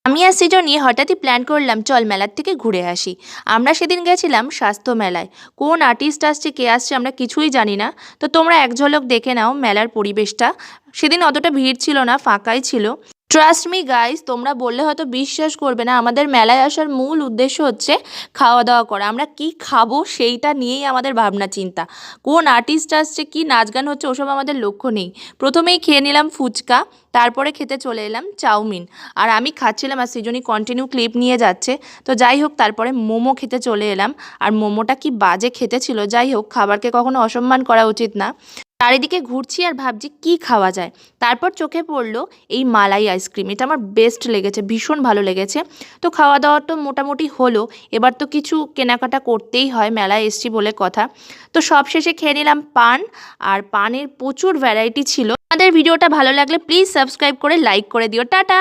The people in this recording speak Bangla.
আমি আর সৃজনী হঠাৎই প্ল্যান করলাম চল মেলার থেকে ঘুরে আসি। আমরা সেদিন গেছিলাম স্বাস্থ্য মেলায়। কোন আর্টিস্ট আসছে কে আসছে আমরা কিছুই জানি না। তো তোমরা এক ঝলক দেখে নাও মেলার পরিবেশটা। সেদিন অতটা ভিড় ছিল না, ফাঁকাই ছিল। ট্রাস্ট মি গাইস, তোমরা বললে হয়তো বিশ্বাস করবে না, আমাদের মেলায় আসার মূল উদ্দেশ্য হচ্ছে খাওয়া দাওয়া করা। আমরা কি খাবো সেইটা নিয়েই আমাদের ভাবনা চিন্তা। কোন আর্টিস্ট আসছে, কি নাচ গান হচ্ছে, ওসব আমাদের লক্ষ্য নেই। প্রথমেই খেয়ে নিলাম ফুচকা, তারপরে খেতে চলে এলাম চাউমিন। আর আমি খাচ্ছিলাম আর সৃজনী কন্টিনিউ ক্লিপ নিয়ে যাচ্ছে। তো যাই হোক, তারপরে মোমো খেতে চলে এলাম। আর মোমোটা কি বাজে খেতে ছিল। যাই হোক, খাবারকে কখনো অসম্মান করা উচিত না। চারিদিকে ঘুরছি আর ভাবছি কি খাওয়া যায়। তারপর চোখে পড়লো এই মালাই আইসক্রিম। এটা আমার বেস্ট লেগেছে, ভীষণ ভালো লেগেছে। তো খাওয়া দাওয়া তো মোটামুটি হলো। এবার তো কিছু কেনাকাটা করতেই হয়, মেলায় এসছি বলে কথা। তো সব শেষে খেয়ে নিলাম পান। আর পানের প্রচুর ভ্যারাইটি ছিল। আমাদের ভিডিওটা ভালো লাগলে প্লিজ সাবস্ক্রাইব করে লাইক করে দিও। টাটা।